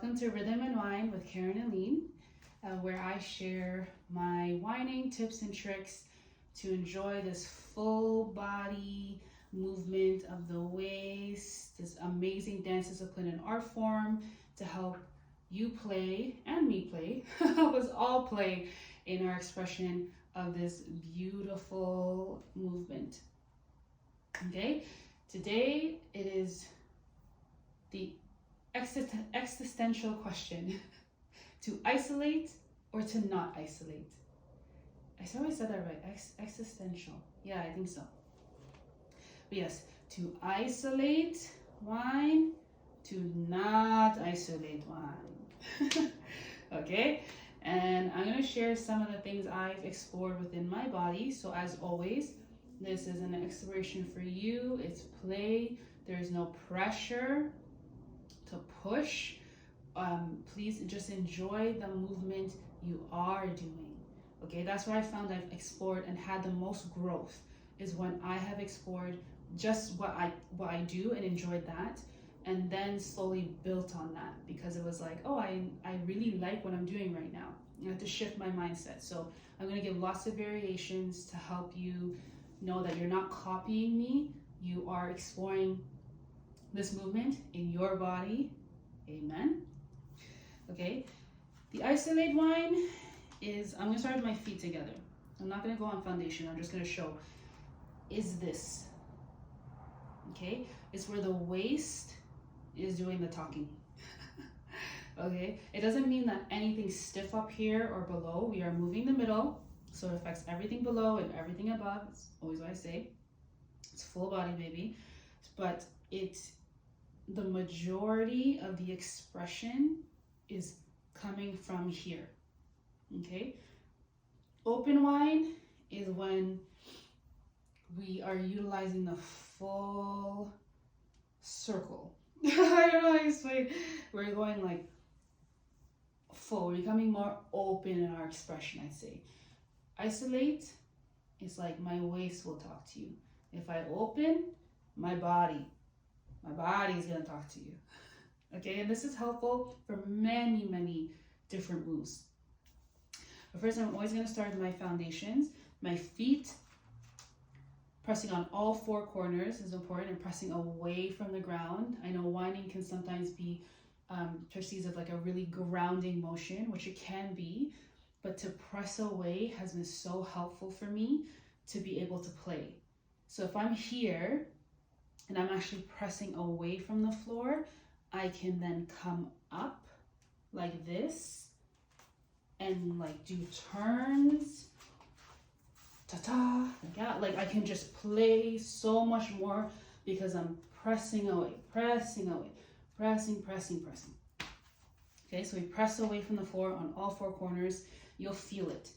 Welcome to Rhythm and Wine with Karen and Lean, where I share my whining tips and tricks to enjoy this full body movement of the waist, this amazing dance discipline and art form to help you play and me play, help us all play in our expression of this beautiful movement. Okay, today it is the existential question: to isolate or to not isolate. I always said that right. Existential. Yeah, I think so. But yes, to isolate wine, to not isolate wine. Okay, and I'm going to share some of the things I've explored within my body. So as always, this is an exploration for you. It's play. There's no pressure to push. Please just enjoy the movement you are doing. Okay, that's where I found I've explored and had the most growth, is when I have explored just what I do and enjoyed that, and then slowly built on that, because it was like, oh, I really like what I'm doing right now. I have to shift my mindset. So I'm going to give lots of variations to help you know that you're not copying me. You are exploring this movement in your body. Amen. Okay, the isolate wine is, I'm going to start with my feet together. I'm not going to go on foundation. I'm just going to show is this. Okay, it's where the waist is doing the talking. Okay, it doesn't mean that anything's stiff up here or below. We are moving the middle, so it affects everything below and everything above. It's always what I say. It's full body, baby. But it's the majority of the expression is coming from here. Okay, open wine is when we are utilizing the full circle. I don't know how to explain. We're going like full. We're becoming more open in our expression, I'd say. Isolate is like my waist will talk to you. If I open, my body is going to talk to you. Okay, and this is helpful for many different moves. But first, I'm always going to start with my foundations. My feet, pressing on all four corners is important, and pressing away from the ground. I know whining can sometimes be perceived as like a really grounding motion, which it can be, but to press away has been so helpful for me to be able to play. So if I'm here and I'm actually pressing away from the floor, I can then come up like this and like do turns, ta-ta, like that. Like I can just play so much more because I'm pressing away, pressing. Okay, so we press away from the floor on all four corners. You'll feel it.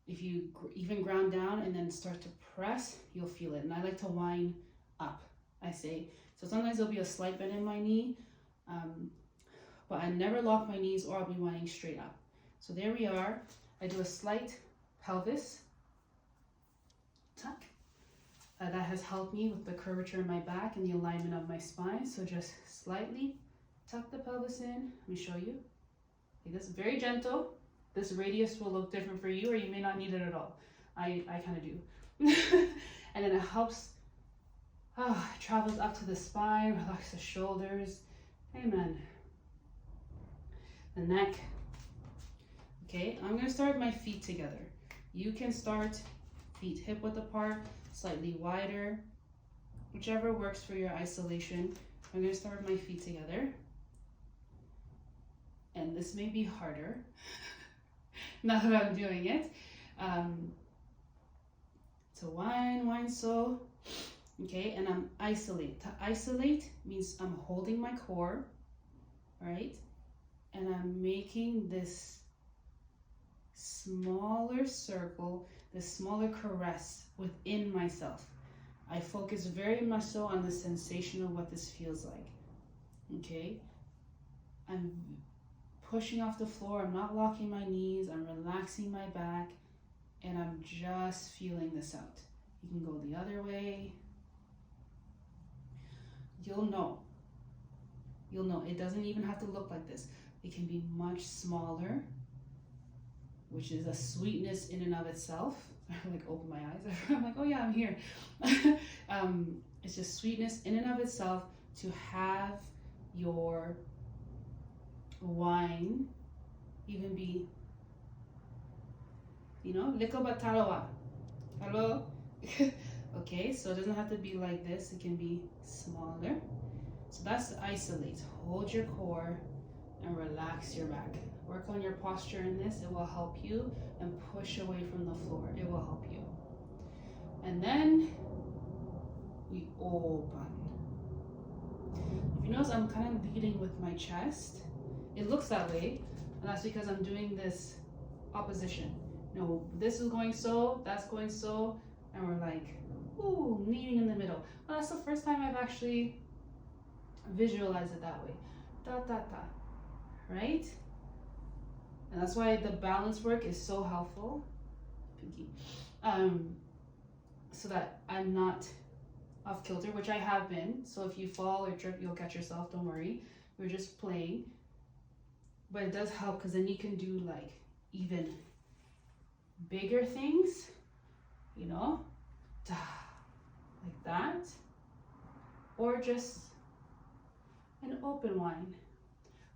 If you even ground down and then start to press, you'll feel it. And I like to wind up, I say. So sometimes there'll be a slight bend in my knee, but I never lock my knees, or I'll be winding straight up. So there we are. I do a slight pelvis tuck. That has helped me with the curvature in my back and the alignment of my spine. So just slightly tuck the pelvis in. Let me show you. Okay, this is very gentle. This radius will look different for you, or you may not need it at all. I kind of do. And then it helps, travels up to the spine, relax the shoulders. Amen. The neck. Okay, I'm going to start my feet together. You can start feet hip width apart, slightly wider, whichever works for your isolation. I'm going to start my feet together. And this may be harder now that I'm doing it. So wine so. Okay, and I'm isolate. To isolate means I'm holding my core, right? And I'm making this smaller circle, this smaller caress within myself. I focus very much so on the sensation of what this feels like. Okay, I'm pushing off the floor. I'm not locking my knees. I'm relaxing my back, and I'm just feeling this out. You can go the other way. You'll know. It doesn't even have to look like this. It can be much smaller, which is a sweetness in and of itself. I like open my eyes. I'm like, oh yeah, I'm here. It's just sweetness in and of itself to have your wine even be, liko batalawa. Hello? Okay, so it doesn't have to be like this. It can be smaller. So that's isolate. Hold your core and relax your back. Work on your posture in this. It will help you, and push away from the floor. It will help you. And then we open. If you notice, I'm kind of leading with my chest. It looks that way, and that's because I'm doing this opposition. This is going so, that's going so, and we're like, ooh, kneading in the middle. Well, that's the first time I've actually visualized it that way. Da, da, da. Right? And that's why the balance work is so helpful. Pinky. So that I'm not off kilter, which I have been. So if you fall or trip, you'll catch yourself. Don't worry. We're just playing. But it does help because then you can do like even bigger things, like that. Or just an open wine.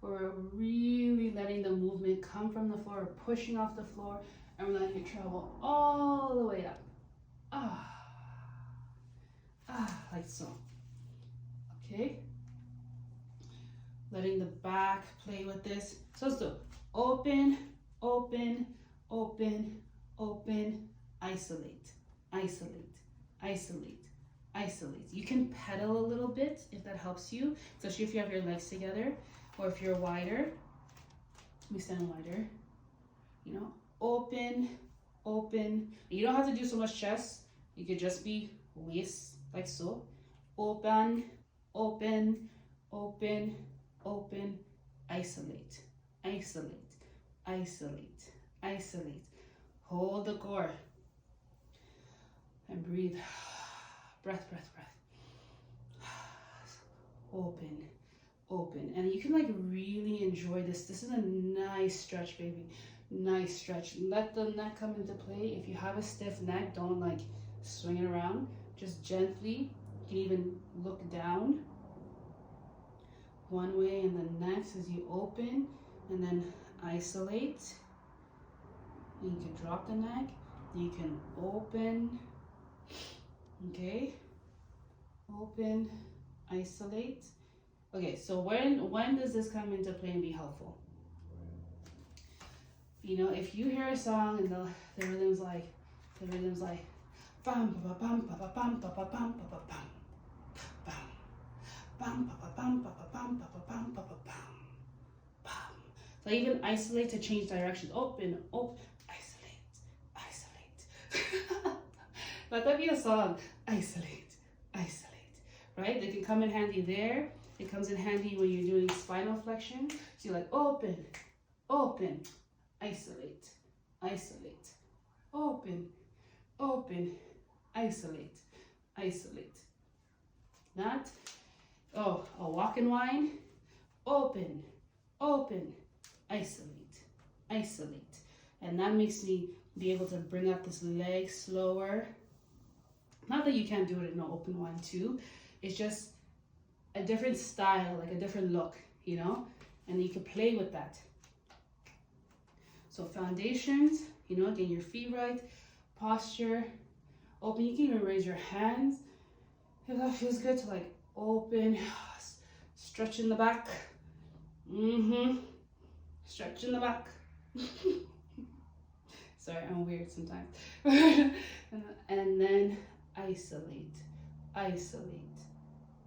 We're really letting the movement come from the floor, pushing off the floor, and we're letting it travel all the way up. Like so. Okay. Letting the back play with this. So open, open, open, open, isolate, isolate, isolate, isolate. You can pedal a little bit if that helps you, especially if you have your legs together. Or if you're wider, let me stand wider, open, open. You don't have to do so much chest. You could just be waist, like so. Open, open, open, open, isolate, isolate, isolate, isolate. Hold the core and breathe. Breath, breath, breath. Open. Open, and you can like really enjoy this. This is a nice stretch, baby. Nice stretch. Let the neck come into play. If you have a stiff neck, don't like swing it around. Just gently. You can even look down one way and then next as you open, and then isolate. And you can drop the neck. You can open. Okay. Open. Isolate. Okay, so when does this come into play and be helpful? If you hear a song and the rhythm's like bam ba bam ba ba bam ba ba bam ba ba bam bam bam ba ba bam ba ba bam ba ba bam ba ba bam bam. So even isolate to change directions. Open, open, isolate, isolate. Let that be a song. Isolate, isolate. Right? They can come in handy there. It comes in handy when you're doing spinal flexion. So you're like open, open, isolate, isolate, open, open, isolate, isolate. That, a walk and wine, open, open, isolate, isolate. And that makes me be able to bring up this leg slower. Not that you can't do it in an open wine too. It's just a different style, like a different look, and you can play with that. So foundations, getting your feet right, posture, open. You can even raise your hands. If that feels good to like open, stretch in the back. Stretch in the back. Sorry, I'm weird sometimes. And then isolate, isolate,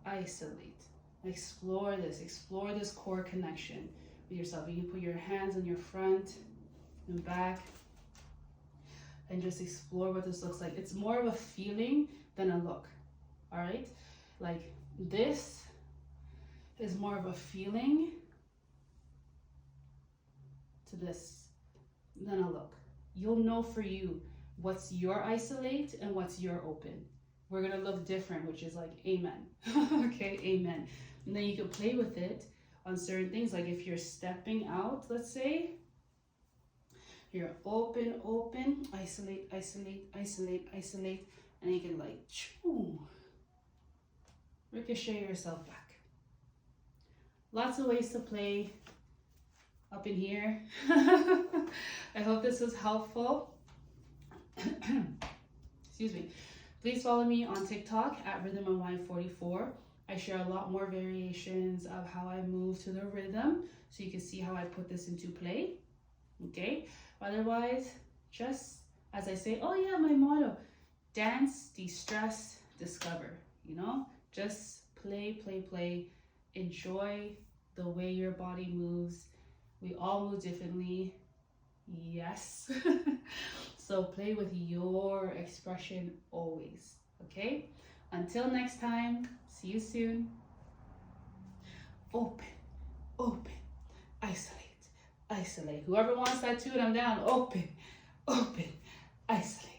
isolate. Explore this core connection with yourself. You can put your hands on your front and back and just explore what this looks like. It's more of a feeling than a look. All right, like this is more of a feeling to this than a look. You'll know for you what's your isolate and what's your open. We're gonna look different, which is like amen. Okay, amen. And then you can play with it on certain things. Like if you're stepping out, let's say, you're open, open, isolate, isolate, isolate, isolate, and you can like, choo, ricochet yourself back. Lots of ways to play up in here. I hope this was helpful. Excuse me. Please follow me on TikTok at RhythmOfWine44. I share a lot more variations of how I move to the rhythm, so you can see how I put this into play. Okay? Otherwise, just as I say, oh yeah, my motto, dance, de-stress, discover. You know? Just play, play, play. Enjoy the way your body moves. We all move differently. Yes. So play with your expression always. Okay? Until next time, see you soon. Open, open, isolate, isolate. Whoever wants that tune, I'm down. Open, open, isolate.